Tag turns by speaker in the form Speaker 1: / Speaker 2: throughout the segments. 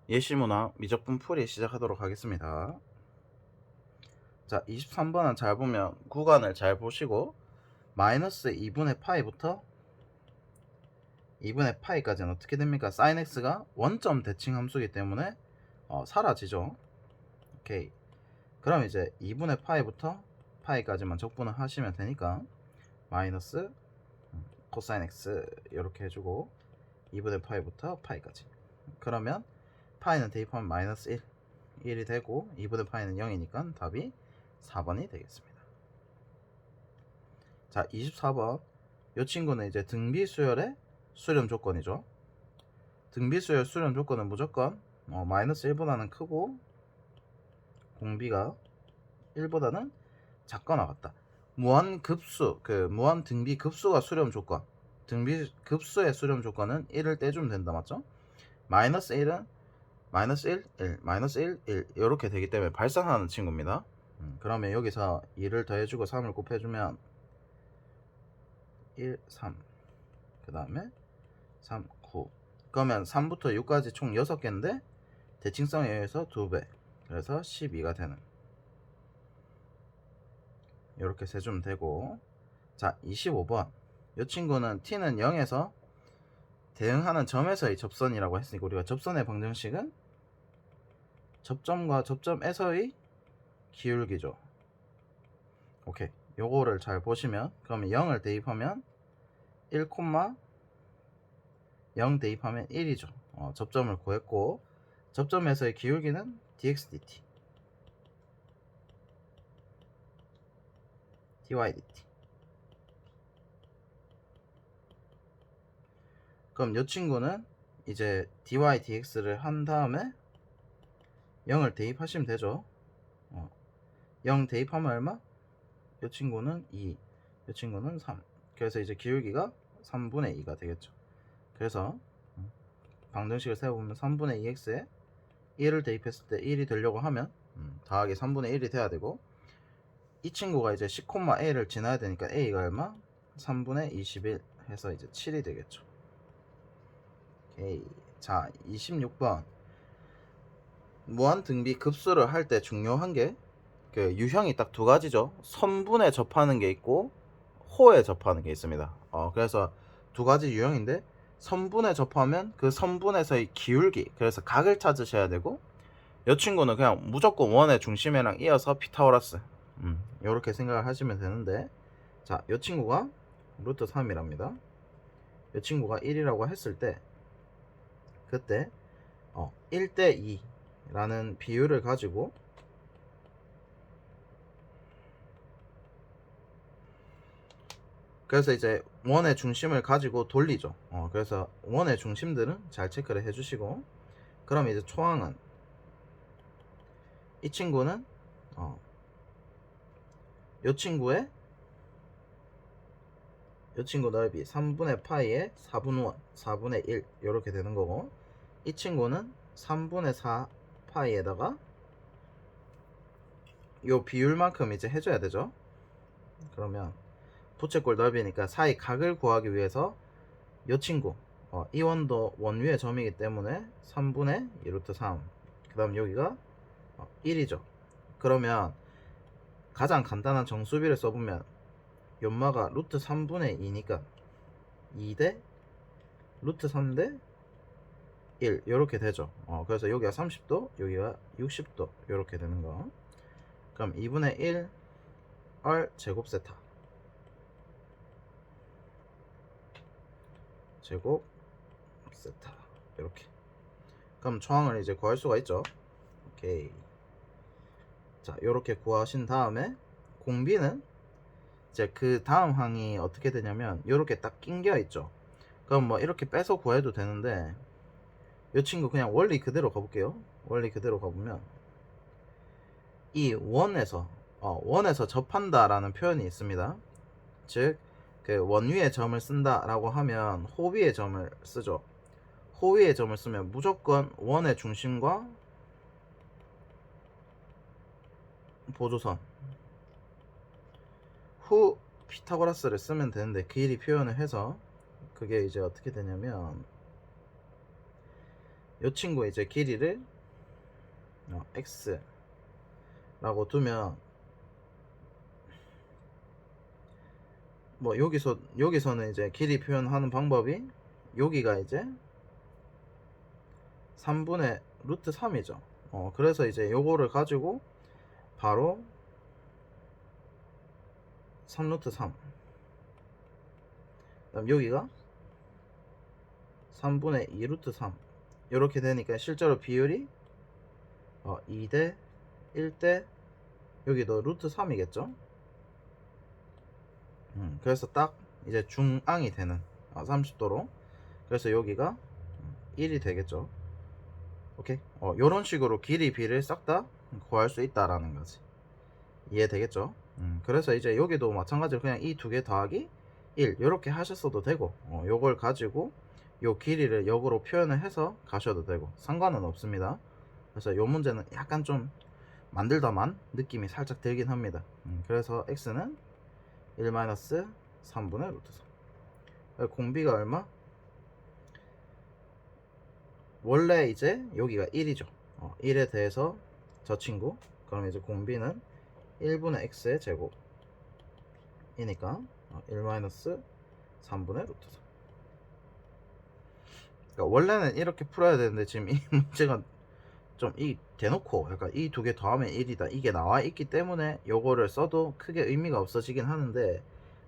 Speaker 1: 예시문항 미적분 풀이 시작하도록 하겠습니다. 자, 23번은 잘 보면 구간을 잘 보시고 마이너스 2분의 파이부터 2분의 파이까지는 어떻게 됩니까? sin x가 원점 대칭 함수이기 때문에 사라지죠. 오케이. 그럼 이제 2분의 파이부터 파이까지만 적분을 하시면 되니까 마이너스 코사인 x 이렇게 해주고 2분의 파이부터 파이까지. 그러면 파이는 대입하면 마이너스 1이 되고 2분의 파이는 0이니까 답이 4번이 되겠습니다. 자, 24번. 이 친구는 이제 등비수열의 수렴 조건이죠. 등비수열 수렴 조건은 무조건 마이너스 1보다는 크고 공비가 1보다는 작거나 같다. 무한급수, 무한 등비 급수가 수렴 조건. 등비 급수의 수렴 조건은 1을 떼주면 된다, 맞죠? 마이너스 1은 마이너스 1, 1, 마이너스 1, 1 이렇게 되기 때문에 발산하는 친구입니다. 그러면 여기서 2를 더해주고 3을 곱해주면 1, 3, 그 다음에 3, 9. 그러면 3부터 6까지 총 6개인데 대칭성에 의해서 2배, 그래서 12가 되는, 이렇게 세주면 되고. 자, 25번. 이 친구는 t는 0에서 대응하는 점에서의 접선이라고 했으니까 우리가 접선의 방정식은 접점과 접점에서의 기울기죠. 오케이. 요거를 잘 보시면, 그러면 0을 대입하면 1, 0 대입하면 1이죠. 접점을 구했고, 접점에서의 기울기는 dx dt, dy dt. 그럼 이 친구는 이제 dy dx를 한 다음에 0을 대입하시면 되죠. 0 대입하면 얼마? 이 친구는 2, 이 친구는 3. 그래서 이제 기울기가 3분의 2가 되겠죠. 그래서 방정식을 세워보면 3분의 2x에 1을 대입했을 때 1이 되려고 하면 더하기 3분의 1이 돼야 되고, 이 친구가 이제 10,a를 지나야 되니까 a가 얼마? 3분의 21 해서 이제 7이 되겠죠. 오케이. 자, 26번. 무한 등비 급수를 할 때 중요한 게 유형이 딱 두 가지죠. 선분에 접하는 게 있고 호에 접하는 게 있습니다. 그래서 두 가지 유형인데, 선분에 접하면 그 선분에서의 기울기, 그래서 각을 찾으셔야 되고, 이 친구는 그냥 무조건 원의 중심이랑 이어서 피타고라스, 이렇게 생각을 하시면 되는데, 자, 이 친구가 루트 3이랍니다. 이 친구가 1이라고 했을 때 그때 1대 2라는 비율을 가지고, 그래서 이제 원의 중심을 가지고 돌리죠. 그래서 원의 중심들은 잘 체크를 해주시고, 그럼 이제 초항은 이 친구는 이 친구의 이 친구 넓이 3분의 파이에 4분의 1 이렇게 되는 거고, 이 친구는 3분의 4 파이에다가 요 비율만큼 이제 해줘야 되죠. 그러면 부채꼴 넓이니까 사이 각을 구하기 위해서 이 친구 이 원도 원위의 점이기 때문에 3분의 2루트 3, 그 다음 여기가 1이죠. 그러면 가장 간단한 정수비를 써보면 연마가 루트 3분의 2니까 2대 루트 3대 1 이렇게 되죠. 그래서 여기가 30도, 여기가 60도 이렇게 되는 거. 그럼 2분의 1 R 제곱 세타 제곱 세타 이렇게. 그럼 초항을 이제 구할 수가 있죠. 오케이. 자, 이렇게 구하신 다음에 공비는 이제 그 다음 항이 어떻게 되냐면 이렇게 딱 낑겨 있죠. 그럼 뭐 이렇게 빼서 구해도 되는데, 이 친구 그냥 원리 그대로 가볼게요. 원리 그대로 가보면 이 원에서 접한다라는 표현이 있습니다. 즉 그 원위의 점을 쓴다라고 하면 호위의 점을 쓰죠. 호위의 점을 쓰면 무조건 원의 중심과 보조선 후 피타고라스를 쓰면 되는데, 길이 표현을 해서 그게 이제 어떻게 되냐면 요 친구의 이제 길이를 x 라고 두면 뭐 여기서는 이제 길이 표현하는 방법이 여기가 이제 3분의 루트 3이죠. 그래서 이제 요거를 가지고 바로 3루트 3, 그다음 여기가 3분의 2 루트 3 이렇게 되니까 실제로 비율이 2대 1대 여기도 루트 3이겠죠. 그래서 딱 이제 중앙이 되는 30도로, 그래서 여기가 1이 되겠죠. 오케이. 요런 식으로 길이 비를 싹 다 구할 수 있다라는 거지. 이해되겠죠? 그래서 이제 여기도 마찬가지로 그냥 이 두 개 더하기 1 이렇게 하셨어도 되고, 요걸 가지고 요 길이를 역으로 표현을 해서 가셔도 되고 상관은 없습니다. 그래서 요 문제는 약간 좀 만들다만 느낌이 살짝 들긴 합니다. 그래서 x는 1-3분의 루트 3. 공비가 얼마? 원래 이제 여기가 1이죠. 1에 대해서 저 친구, 그럼 이제 공비는 1분의 x의 제곱이니까 1-3분의 루트 3. 그러니까 원래는 이렇게 풀어야 되는데 지금 이 문제가 좀 대놓고 약간 이 두 개 더하면 1이다 이게 나와 있기 때문에 요거를 써도 크게 의미가 없어지긴 하는데,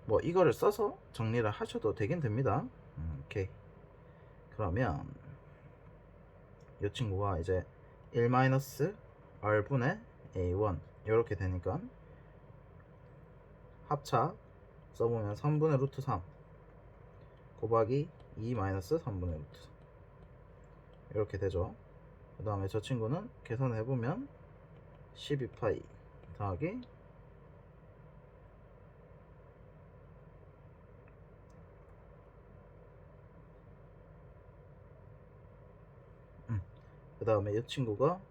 Speaker 1: 뭐 이거를 써서 정리를 하셔도 되긴 됩니다. 오케이. 그러면 이 친구가 이제 1-r분의 a1 이렇게 되니까 합차 써보면 3분의 루트 3 곱하기 2-3분의 루트 3 이렇게 되죠. 그 다음에 저 친구는 계산을 해보면 12파이 더하기 그 다음에 이 친구가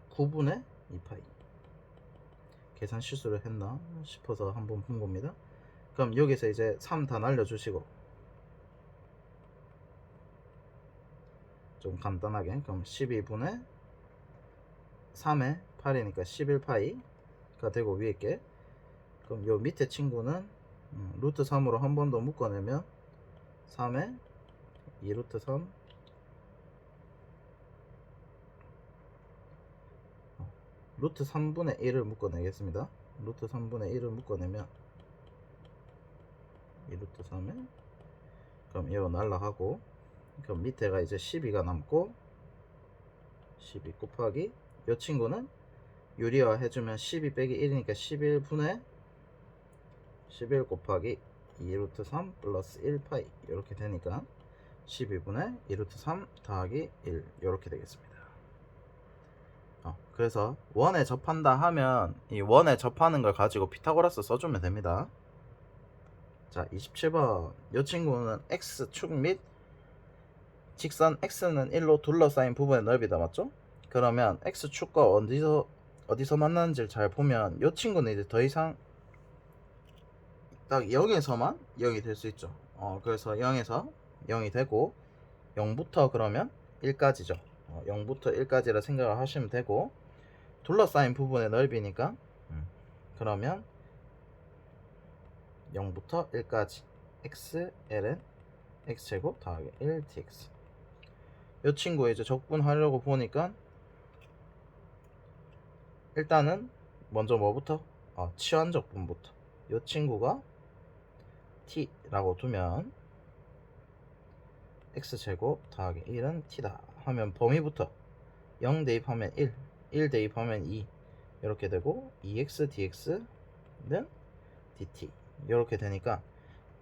Speaker 1: 9분의 2파이. 계산 실수를 했나 싶어서 한번 본 겁니다. 그럼 여기서 이제 3 다 날려주시고 좀 간단하게, 그럼 12분의 3의 8이니까 11파이가 되고 위에 게, 그럼 요 밑에 친구는 루트 3으로 한 번 더 묶어내면 3의 2 루트 3 루트 3분의 1을 묶어내겠습니다. 루트 3분의 1을 묶어내면 2 루트 3에, 그럼 이거 날라가고, 그럼 밑에가 이제 12가 남고 12 곱하기 이 친구는 유리화 해주면 12 빼기 1이니까 11분의 11 곱하기 2 루트 3 플러스 1파이 이렇게 되니까 12분의 2 루트 3 더하기 1 이렇게 되겠습니다. 그래서 원에 접한다 하면 이 원에 접하는 걸 가지고 피타고라스 써주면 됩니다. 자, 27번 이 친구는 x축 및 직선 x는 1로 둘러싸인 부분의 넓이다, 맞죠? 그러면 x축과 어디서 만나는지를 잘 보면 이 친구는 이제 더 이상 딱 0에서만 0이 될 수 있죠. 그래서 0에서 0이 되고 0부터 그러면 1까지죠. 0부터 1까지라 생각을 하시면 되고, 둘러싸인 부분의 넓이니까 그러면 0부터 1까지 xln x제곱 더하기 1dx. 이 친구 이제 적분하려고 보니까 일단은 먼저 뭐부터? 치환적분부터. 이 친구가 t라고 두면 x제곱 더하기 1은 t다 하면 범위부터 0 대입하면 1 대입하면 2 이렇게 되고 2x dx는 dt 이렇게 되니까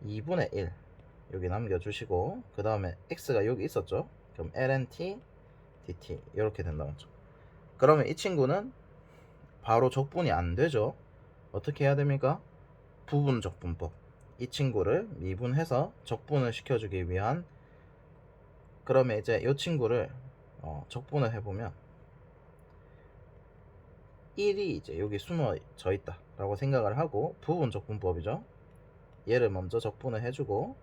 Speaker 1: 2분의 1 여기 남겨주시고, 그 다음에 x가 여기 있었죠. 그럼 ln t dt 이렇게 된다는 거죠. 그러면 이 친구는 바로 적분이 안 되죠. 어떻게 해야 됩니까? 부분적분법. 이 친구를 미분해서 적분을 시켜주기 위한, 그러면 이제 이 친구를 적분을 해보면 1이 이제 여기 숨어져 있다 라고 생각을 하고, 부분적분법이죠. 얘를 먼저 적분을 해주고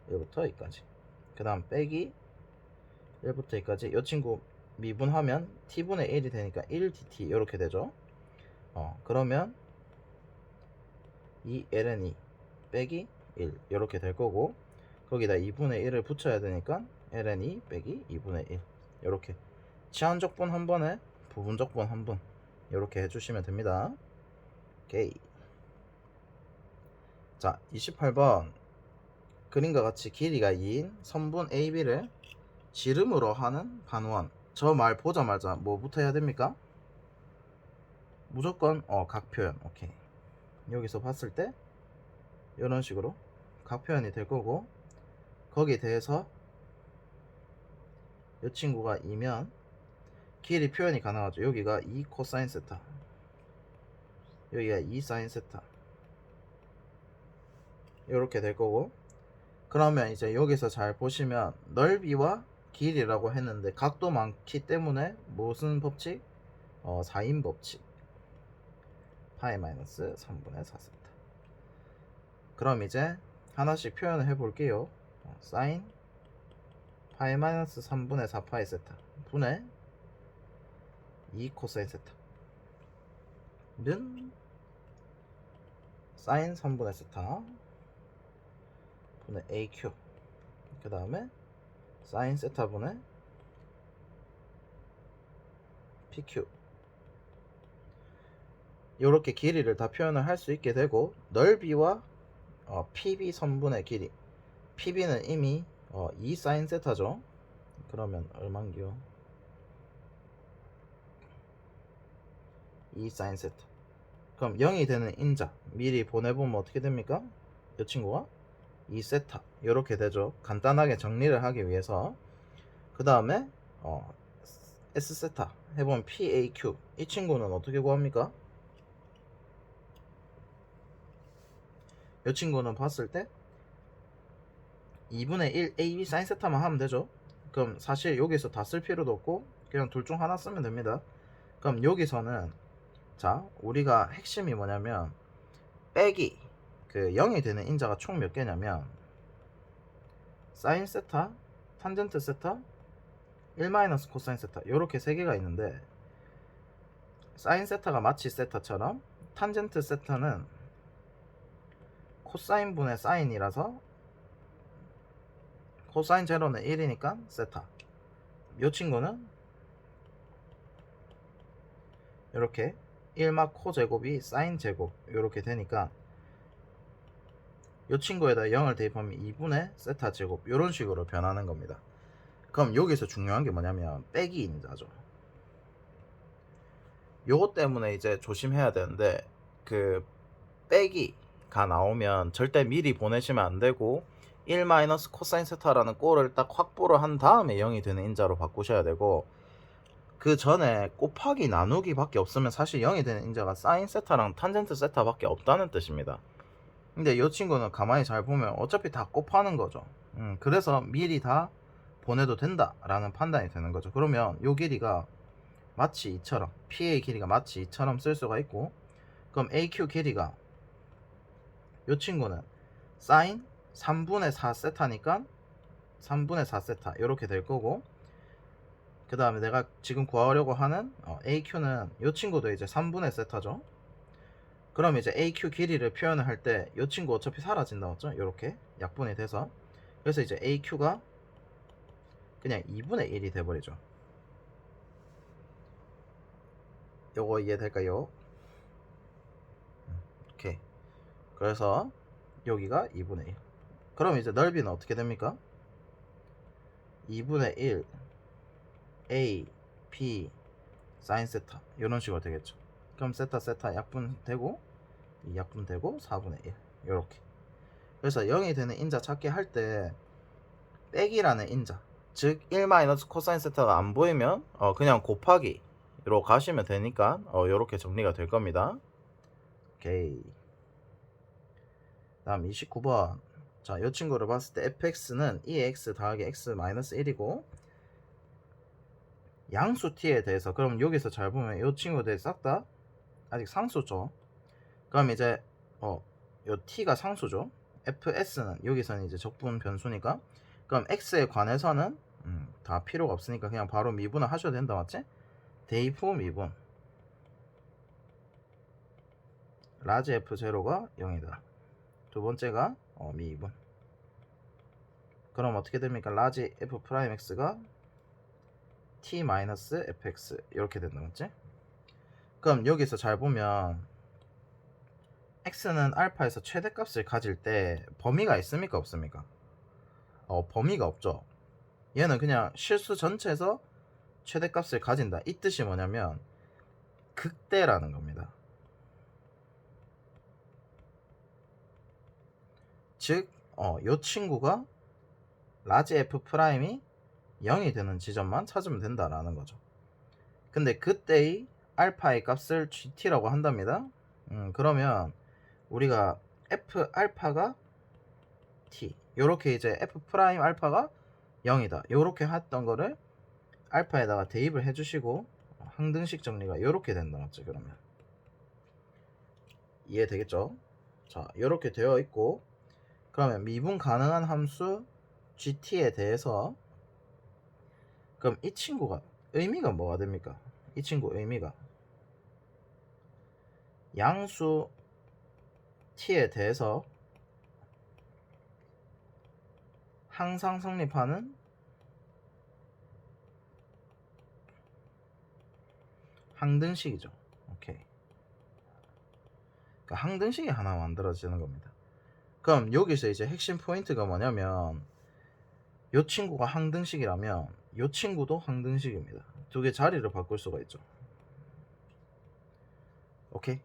Speaker 1: 1부터 2까지, 그 다음 빼기 1부터 2까지 이 친구 미분하면 t분의 1이 되니까 1dt 이렇게 되죠. 그러면 이 ln2 빼기 1 이렇게 될 거고, 거기다 2분의 1을 붙여야 되니까 ln2 빼기 2분의 1 이렇게 치환적분 한 번에 부분적분 한 번 이렇게 해주시면 됩니다. 오케이. 자, 28번 그림과 같이 길이가 2인 선분 AB를 지름으로 하는 반원. 저 말 보자마자 뭐부터 해야 됩니까? 무조건 각 표현. 오케이. 여기서 봤을 때 이런 식으로 각 표현이 될 거고, 거기에 대해서 이 친구가 2면 길이 표현이 가능하죠. 여기가 2 코사인 세타, 여기가 2 사인 세타 이렇게 될 거고, 그러면 이제 여기서 잘 보시면 넓이와 길이라고 했는데 각도 많기 때문에 무슨 법칙? 4인 법칙. 파이 마이너스 3분의 4세타. 그럼 이제 하나씩 표현을 해 볼게요. 사인 파이 마이너스 3분의 4 파이 세타 분의 2 코사인 세타는 사인 3분의 세타 분의 AQ, 그 다음에 사인 세타 분의 PQ. 이렇게 길이를 다 표현을 할 수 있게 되고, 넓이와 PB 선분의 길이, PB는 이미 2 사인 세타죠. 그러면 얼만기요? 2 사인 세타. 그럼 0이 되는 인자 미리 보내보면 어떻게 됩니까? 이 친구가 2 세타 이렇게 되죠. 간단하게 정리를 하기 위해서. 그 다음에 S 세타 해보면 PAQ. 이 친구는 어떻게 구합니까? 이 친구는 봤을 때 2분의 1 AB 사인 세타만 하면 되죠. 그럼 사실 여기서 다 쓸 필요도 없고 그냥 둘 중 하나 쓰면 됩니다. 그럼 여기서는 자, 우리가 핵심이 뭐냐면 빼기 그 0이 되는 인자가 총 몇 개냐면 사인 세타, 탄젠트 세타, 1 마이너스 코사인 세타 이렇게 세 개가 있는데, 사인 세타가 마치 세타처럼 탄젠트 세타는 코사인 분의 사인이라서 코사인 제로는 1이니까 세타. 이 친구는 이렇게 1막 코 제곱이 사인 제곱 이렇게 되니까 이 친구에다 0을 대입하면 2분의 세타 제곱 이런 식으로 변하는 겁니다. 그럼 여기서 중요한 게 뭐냐면 빼기 인자죠. 요것 때문에 이제 조심해야 되는데, 그 빼기가 나오면 절대 미리 보내시면 안 되고 1 마이너스 코사인 세타라는 꼴을 딱 확보를 한 다음에 0이 되는 인자로 바꾸셔야 되고, 그 전에 곱하기 나누기 밖에 없으면 사실 0이 되는 인자가 사인 세타랑 탄젠트 세타 밖에 없다는 뜻입니다. 근데 이 친구는 가만히 잘 보면 어차피 다 곱하는 거죠. 그래서 미리 다 보내도 된다 라는 판단이 되는 거죠. 그러면 요 길이가 마치 이처럼 PA 길이가 마치 이처럼 쓸 수가 있고, 그럼 AQ 길이가 요 친구는 사인 3분의 4 세타니까 3분의 4 세타 이렇게 될 거고, 그 다음에 내가 지금 구하려고 하는 AQ는 요 친구도 이제 3분의 세타죠. 그럼 이제 AQ 길이를 표현을 할 때 요 친구 어차피 사라진다 맞죠? 이렇게 약분이 돼서. 그래서 이제 AQ가 그냥 2분의 1이 돼버리죠. 요거 이해될까요? 오케이. 그래서 여기가 2분의 1. 그럼 이제 넓이는 어떻게 됩니까? 2분의 1 A B 사인 세타 이런 식으로 되겠죠. 그럼 세타 세타 약분되고 이 약분되고 4분의 1 이렇게. 그래서 0이 되는 인자 찾기 할 때 빼기라는 인자, 즉 1 마이너스 코사인 세타가 안 보이면 그냥 곱하기로 가시면 되니까 이렇게 정리가 될 겁니다. 오케이. 다음 29번. 자, 이 친구를 봤을 때 fx는 2x 더하기 x 마이너스 1이고 양수 t에 대해서, 그럼 여기서 잘 보면 이 친구들 싹 다 아직 상수죠. 그럼 이제 요 t가 상수죠. fs는 여기서는 이제 적분 변수니까, 그럼 x에 관해서는 다 필요가 없으니까 그냥 바로 미분을 하셔도 된다 맞지? 대입 후 미분 라지 F0가 0이다. 두 번째가 미분. 그럼 어떻게 됩니까? 라지 F'X가 T-Fx 이렇게 된다 맞지? 그럼 여기서 잘 보면 X는 알파에서 최대값을 가질 때 범위가 있습니까 없습니까? 범위가 없죠. 얘는 그냥 실수 전체에서 최대값을 가진다. 이 뜻이 뭐냐면 극대라는 겁니다. 즉, 요 친구가 라지 F'이 0이 되는 지점만 찾으면 된다라는 거죠. 근데 그때의 알파의 값을 GT라고 한답니다. 그러면 우리가 F 알파가 T 요렇게 이제 F 프라임 알파가 0이다 요렇게 했던 거를 알파에다가 대입을 해주시고 항등식 정리가 요렇게 된다 맞죠? 그러면 이해되겠죠? 자 요렇게 되어 있고 그러면 미분 가능한 함수 GT에 대해서 그럼 이 친구가 의미가 뭐가 됩니까? 이 친구 의미가 양수 T에 대해서 항상 성립하는 항등식이죠. 오케이. 그러니까 항등식이 하나 만들어지는 겁니다. 그럼 여기서 이제 핵심 포인트가 뭐냐면 요 친구가 항등식이라면 요 친구도 항등식입니다. 두 개 자리를 바꿀 수가 있죠. 오케이?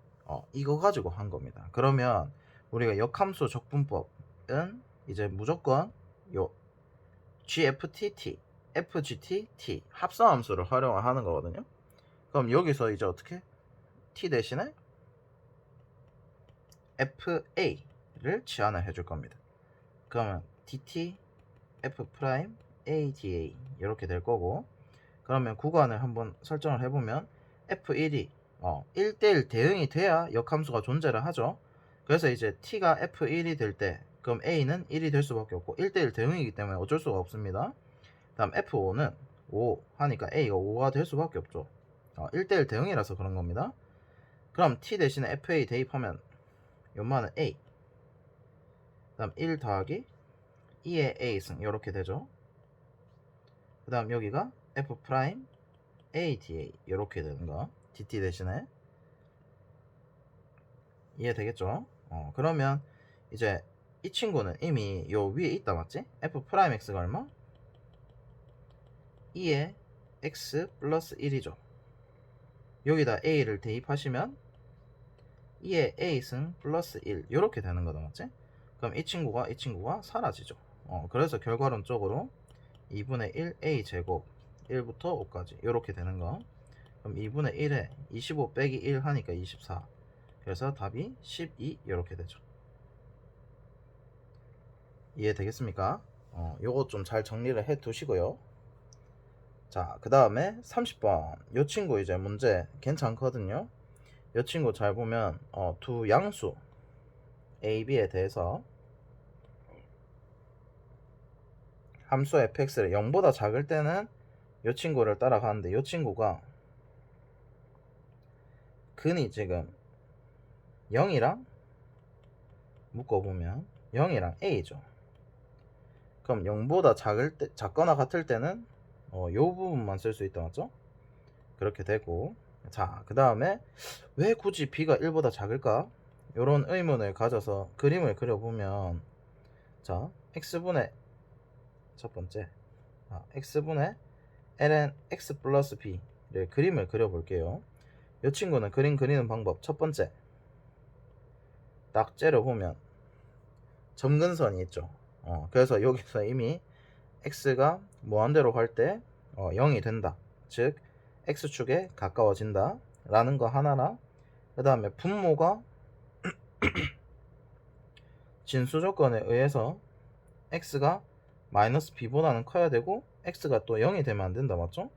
Speaker 1: 이거 가지고 한 겁니다. 그러면 우리가 역함수 적분법은 이제 무조건 요 GFTT, FGTT 합성함수를 활용하는 거거든요. 그럼 여기서 이제 어떻게? T 대신에 FA를 치환을 해줄 겁니다. 그러면 DT F 프라임 ADA 이렇게 될 거고 그러면 구간을 한번 설정을 해보면 F1이 1대1 대응이 돼야 역함수가 존재를 하죠. 그래서 이제 T가 F1이 될 때 그럼 A는 1이 될 수밖에 없고 1대1 대응이기 때문에 어쩔 수가 없습니다. 다음 F5는 5 하니까 A가 5가 될 수밖에 없죠. 1대1 대응이라서 그런 겁니다. 그럼 T 대신에 FA 대입하면 연마는 A 그 다음 1 더하기 2의 A승 이렇게 되죠. 그 다음 여기가 F 프라임 ADA 이렇게 되는 거 DT 대신에 이해되겠죠? 그러면 이제 이 친구는 이미 요 위에 있다 맞지? F 프라임 X가 얼마? 2의 X 플러스 1이죠. 여기다 A를 대입하시면 2의 A승 플러스 1 이렇게 되는 거다 맞지? 그럼 이 친구가 사라지죠. 그래서 결과론적으로 2분의 1 A 제곱 1부터 5까지 이렇게 되는 거. 그럼 2분의 1에 25 빼기 1 하니까 24. 그래서 답이 12 이렇게 되죠. 이해되겠습니까? 요거 좀 잘 정리를 해 두시고요. 자, 그 다음에 30번. 요 친구 이제 문제 괜찮거든요. 요 친구 잘 보면 두 양수 A, B에 대해서 함수 fx를 0보다 작을 때는 요 친구를 따라가는데 요 친구가 근이 지금 0이랑 묶어보면 0이랑 A죠. 그럼 0보다 작거나 같을 때는 요 부분만 쓸 수 있다 맞죠? 그렇게 되고 자 그 다음에 왜 굳이 B가 1보다 작을까? 요런 의문을 가져서 그림을 그려보면 자 x분의 첫 번째 x분의 ln x 플러스 b를 그림을 그려볼게요. 이 친구는 그림 그리는 방법 첫 번째 딱 째려보면 점근선이 있죠. 그래서 여기서 이미 x가 무한대로 갈 때 0이 된다. 즉 x축에 가까워진다 라는 거 하나랑 그 다음에 분모가 진수 조건에 의해서 x가 마이너스 b보다는 커야 되고 x가 또 0이 되면 안 된다 맞죠?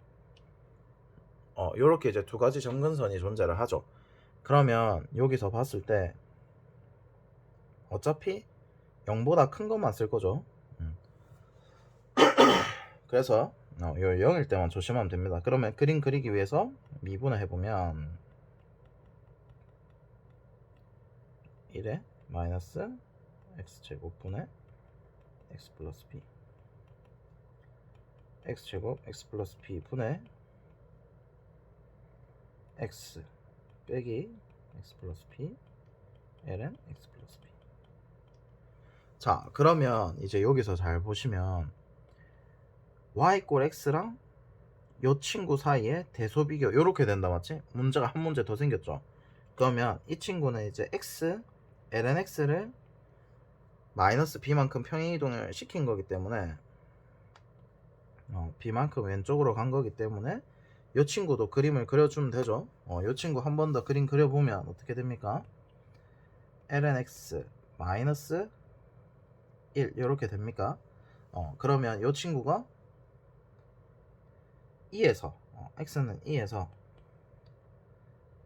Speaker 1: 요렇게 이제 두 가지 점근선이 존재를 하죠. 그러면 여기서 봤을 때 어차피 0보다 큰 것만 쓸 거죠. 그래서 요 0일 때만 조심하면 됩니다. 그러면 그림 그리기 위해서 미분을 해보면 1에 마이너스 x제곱분의 x 플러스 b x제곱 x 플러스 b 분의 x 빼기 x 플러스 p ln x 플러스 b. 자, 그러면 이제 여기서 잘 보시면 y 꼴 x랑 요 친구 사이에 대소비교 요렇게 된다 맞지? 문제가 한 문제 더 생겼죠. 그러면 이 친구는 이제 x ln x를 마이너스 b만큼 평행이동을 시킨 거기 때문에 b만큼 왼쪽으로 간 거기 때문에 이 친구도 그림을 그려주면 되죠. 이 친구 한 번 더 그림 그려보면 어떻게 됩니까? ln x 마이너스 1 이렇게 됩니까? 그러면 이 친구가 2에서 x는 2에서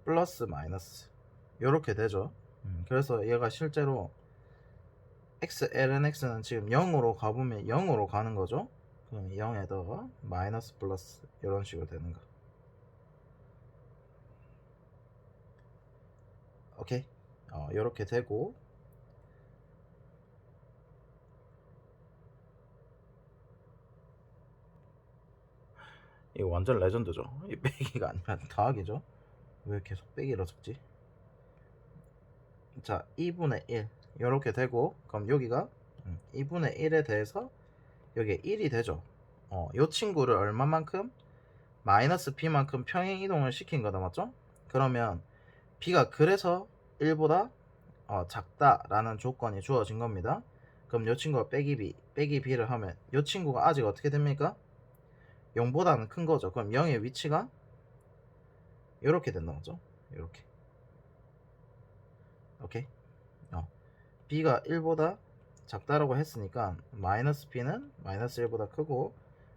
Speaker 1: 플러스 마이너스 이렇게 되죠. 그래서 얘가 실제로 x ln x는 지금 0으로 가보면 0으로 가는 거죠. 그럼 0에다가 마이너스 플러스 이런 식으로 되는 거. 오케이. 이렇게 되고 이거 완전 레전드죠. 이 빼기가 아니라 더하기죠. 왜 계속 빼기로 적지? 자, 2분의 1 이렇게 되고 그럼 여기가 2분의 1에 대해서 여기 1이 되죠. 이 친구를 얼마만큼? 마이너스 b만큼 평행 이동을 시킨 거다 맞죠? 그러면 b가 그래서 1보다 작다라는 조건이 주어진 겁니다. 그럼 이 친구가 빼기 b를 하면 이 친구가 아직 어떻게 됩니까? 0보다는 큰 거죠. 그럼 0의 위치가 이렇게 된다 거죠. 이렇게. 오케이. b가 1보다 작다라고 했으니까 마이너스 b는 마이너스 1보다 크고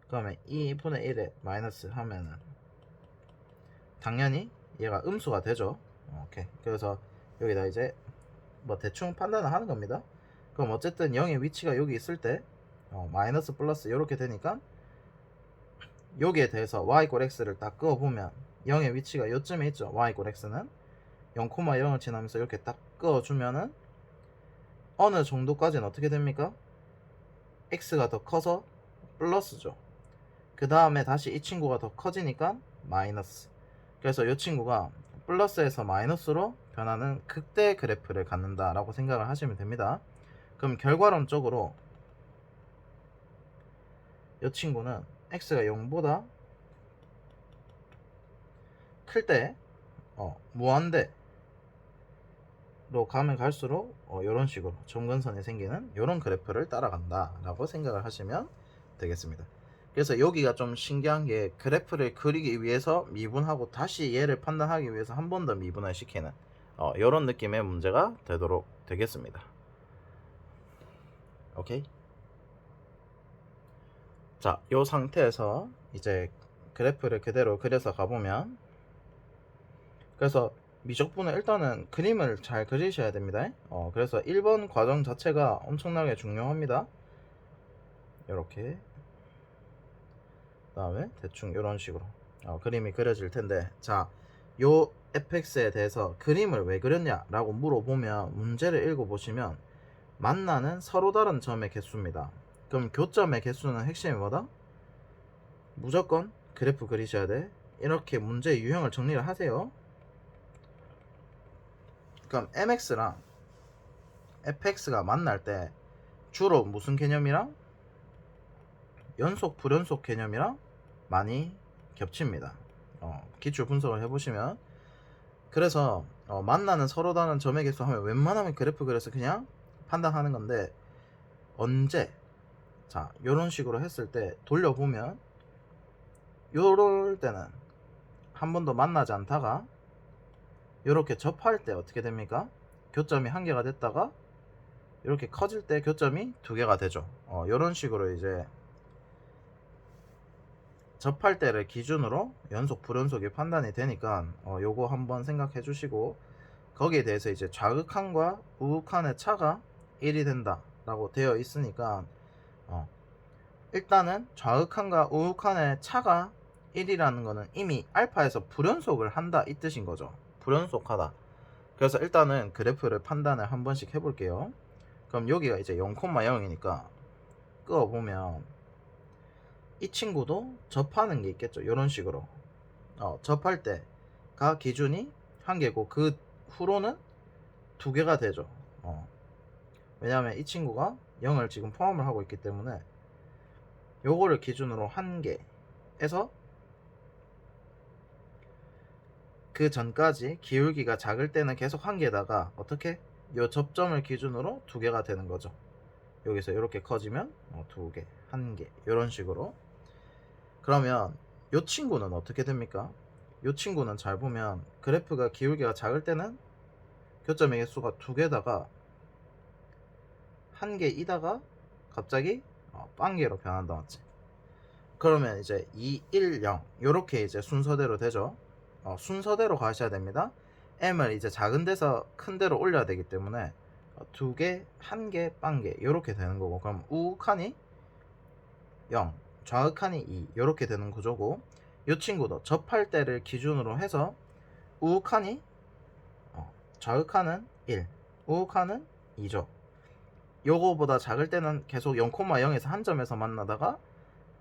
Speaker 1: 그러면 2분의 1에 마이너스 하면은 당연히 얘가 음수가 되죠. 오케이. 그래서 여기다 이제 뭐 대충 판단을 하는 겁니다. 그럼 어쨌든 0의 위치가 여기 있을 때 마이너스 플러스 이렇게 되니까 여기에 대해서 y 꼴 x를 딱 그어보면 0의 위치가 요쯤에 있죠. y 꼴 x는 0,0을 지나면서 이렇게 딱 그어주면은 어느 정도까지는 어떻게 됩니까? x가 더 커서 플러스죠. 그 다음에 다시 이 친구가 더 커지니까 마이너스. 그래서 이 친구가 플러스에서 마이너스로 변하는 극대 그래프를 갖는다 라고 생각을 하시면 됩니다. 그럼 결과론적으로 이 친구는 x가 0보다 클 때 무한대로 가면 갈수록 이런 식으로 점근선이 생기는 이런 그래프를 따라간다 라고 생각을 하시면 되겠습니다. 그래서 여기가 좀 신기한 게 그래프를 그리기 위해서 미분하고 다시 얘를 판단하기 위해서 한 번 더 미분을 시키는 이런 느낌의 문제가 되도록 되겠습니다. 오케이. 자, 이 상태에서 이제 그래프를 그대로 그려서 가보면 그래서 미적분은 일단은 그림을 잘 그리셔야 됩니다. 그래서 1번 과정 자체가 엄청나게 중요합니다. 이렇게 그 다음에 대충 이런 식으로 그림이 그려질 텐데 자, 요 fx에 대해서 그림을 왜 그렸냐 라고 물어보면 문제를 읽어보시면 만나는 서로 다른 점의 개수입니다. 그럼 교점의 개수는 핵심이 뭐다? 무조건 그래프 그리셔야 돼. 이렇게 문제 유형을 정리를 하세요. 그럼 mx랑 fx가 만날 때 주로 무슨 개념이랑 연속 불연속 개념이랑 많이 겹칩니다. 기출 분석을 해보시면 그래서 만나는 서로 다른 점의 개수 하면 웬만하면 그래프 그려서 그냥 판단하는 건데 언제 자 요런 식으로 했을 때 돌려보면 요럴 때는 한 번도 만나지 않다가 요렇게 접할 때 어떻게 됩니까? 교점이 한 개가 됐다가 이렇게 커질 때 교점이 두 개가 되죠. 요런 식으로 이제 접할 때를 기준으로 연속 불연속이 판단이 되니까 요거 한번 생각해 주시고 거기에 대해서 이제 좌극한과 우극한의 차가 1이 된다 라고 되어 있으니까 일단은 좌극한과 우극한의 차가 1이라는 거는 이미 알파에서 불연속을 한다 이 뜻인 거죠. 불연속하다. 그래서 일단은 그래프를 판단을 한 번씩 해볼게요. 그럼 여기가 이제 0,0이니까 끄어보면 이 친구도 접하는 게 있겠죠. 이런 식으로 접할 때가 기준이 한 개고 그 후로는 두 개가 되죠. 왜냐하면 이 친구가 0을 지금 포함을 하고 있기 때문에 요거를 기준으로 한 개에서 그 전까지 기울기가 작을 때는 계속 한 개다가 어떻게 요 접점을 기준으로 두 개가 되는 거죠. 여기서 이렇게 커지면 두 개, 한 개 이런 식으로. 그러면 요 친구는 어떻게 됩니까? 요 친구는 잘 보면 그래프가 기울기가 작을 때는 교점의 개수가 두 개다가 한 개이다가 갑자기 빵개로 변한다 맞지? 그러면 이제 2, 1, 0 요렇게 이제 순서대로 되죠. 순서대로 가셔야 됩니다. m을 이제 작은 데서 큰 데로 올려야 되기 때문에 두 개, 한 개, 빵개 요렇게 되는 거고, 그럼 우극한이 0, 좌극한이 2 요렇게 되는 구조고, 이 친구도 접할 때를 기준으로 해서 우극한이 좌극한은 1, 우극한은 2죠. 요거보다 작을 때는 계속 0,0에서 한 점에서 만나다가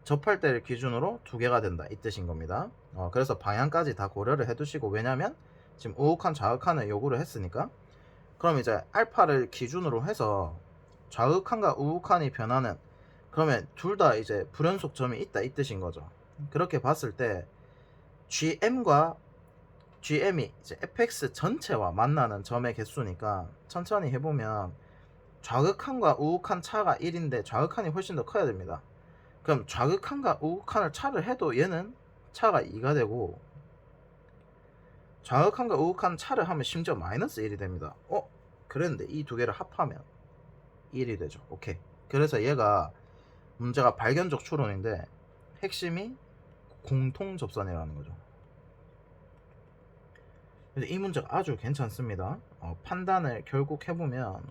Speaker 1: 접할 때를 기준으로 두 개가 된다 이 뜻인 겁니다. 그래서 방향까지 다 고려를 해두시고, 왜냐면 지금 우극한 좌극한을 요구를 했으니까. 그럼 이제 알파를 기준으로 해서 좌극한과 우극한이 변하는, 그러면 둘 다 이제 불연속 점이 있다 이 뜻인 거죠. 그렇게 봤을 때 GM과 GM이 이제 fx 전체와 만나는 점의 개수니까 천천히 해보면 좌극한과 우극한 차가 1인데 좌극한이 훨씬 더 커야 됩니다. 그럼 좌극한과 우극한을 차를 해도 얘는 차가 2가 되고, 좌극한과 우극한 차를 하면 심지어 마이너스 1이 됩니다. 그랬는데 이 두 개를 합하면 1이 되죠. 오케이. 그래서 얘가 문제가 발견적 추론인데 핵심이 공통접선이라는 거죠. 근데 이 문제가 아주 괜찮습니다. 판단을 결국 해보면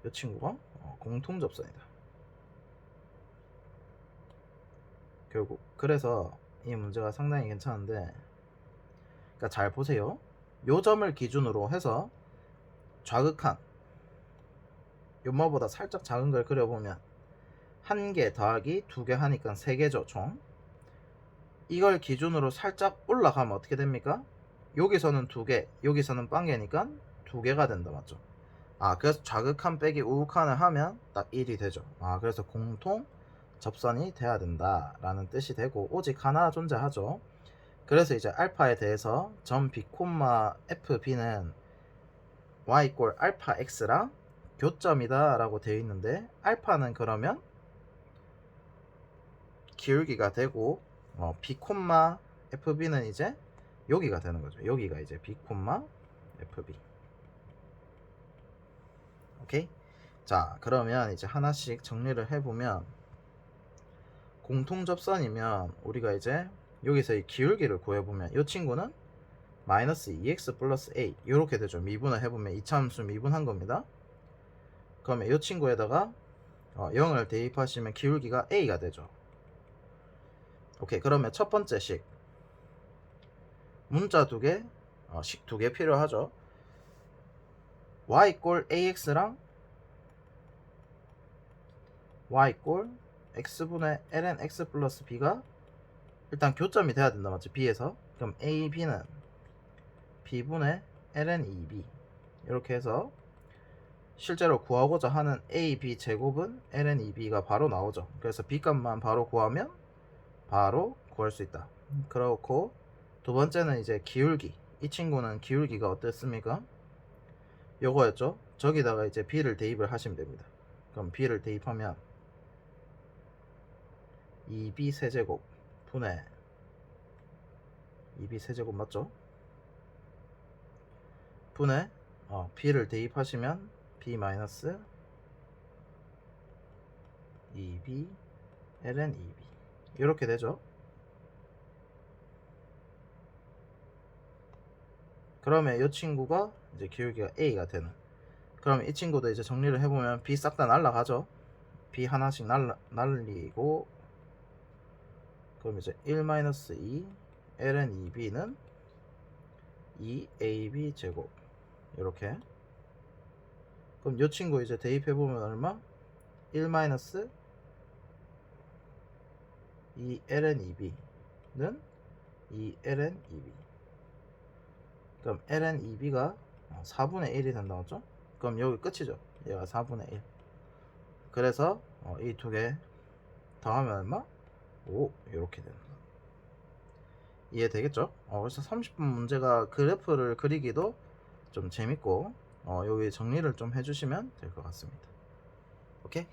Speaker 1: 이 친구가 공통접선이다. 결국. 그래서 이 문제가 상당히 괜찮은데, 그러니까 잘 보세요. 요 점을 기준으로 해서 좌극한 요마보다 살짝 작은 걸 그려보면 한 개 더하기 두 개 하니까 세 개죠 총. 이걸 기준으로 살짝 올라가면 어떻게 됩니까? 여기서는 두 개, 여기서는 빵개니까 두 개가 된다 맞죠? 그래서 좌극한 빼기 우극한을 하면 딱 1이 되죠. 그래서 공통 접선이 돼야 된다 라는 뜻이 되고, 오직 하나 존재하죠. 그래서 이제 알파에 대해서 점 b, fb는 y 꼴 알파 x랑 교점이다 라고 되어 있는데, 알파는 그러면 기울기가 되고 b, fb는 이제 여기가 되는 거죠. 여기가 이제 b, fb. 오케이. 자, 그러면 이제 하나씩 정리를 해보면, 공통접선이면 우리가 이제 여기서 이 기울기를 구해보면 이 친구는 마이너스 2x 플러스 a 이렇게 되죠. 미분을 해보면 이차함수 미분한 겁니다. 그러면 이 친구에다가 0을 대입하시면 기울기가 a가 되죠. 오케이. 그러면 첫 번째 식 문자 두 개, 식 두 개 필요하죠. y 꼴 ax랑 y 꼴 x분의 ln x 플러스 b가 일단 교점이 돼야 된다 맞죠? b에서. 그럼 a, b는 b분의 ln 2b 이렇게 해서 실제로 구하고자 하는 a, b 제곱은 ln 2b가 바로 나오죠. 그래서 b 값만 바로 구하면 바로 구할 수 있다. 그렇고 두 번째는 이제 기울기. 이 친구는 기울기가 어땠습니까? 요거였죠. 저기다가 이제 b를 대입을 하시면 됩니다. 그럼 b를 대입하면 2b 세제곱 분의 2b 세제곱 맞죠? 분의 b를 대입하시면 b 마이너스 2b ln 2b 이렇게 되죠. 그러면 이 친구가 이제 기울기가 a가 되는. 그럼 이 친구도 이제 정리를 해보면 b 싹 다 날라가죠. b 하나씩 날리고 그럼 이제 1-2 ln 2b는 2ab 제곱 이렇게. 그럼 이 친구 이제 대입해보면 얼마? 1-2 ln 2b는 2 ln 2b. 그럼 ln 2b가 4분의 1이 된다고 했죠? 그럼 여기 끝이죠. 얘가 4분의 1. 그래서 이 두 개 더하면 얼마? 5 이렇게 되는. 이해되겠죠? 그래서 30분 문제가 그래프를 그리기도 좀 재밌고 여기 정리를 좀 해주시면 될 것 같습니다. 오케이?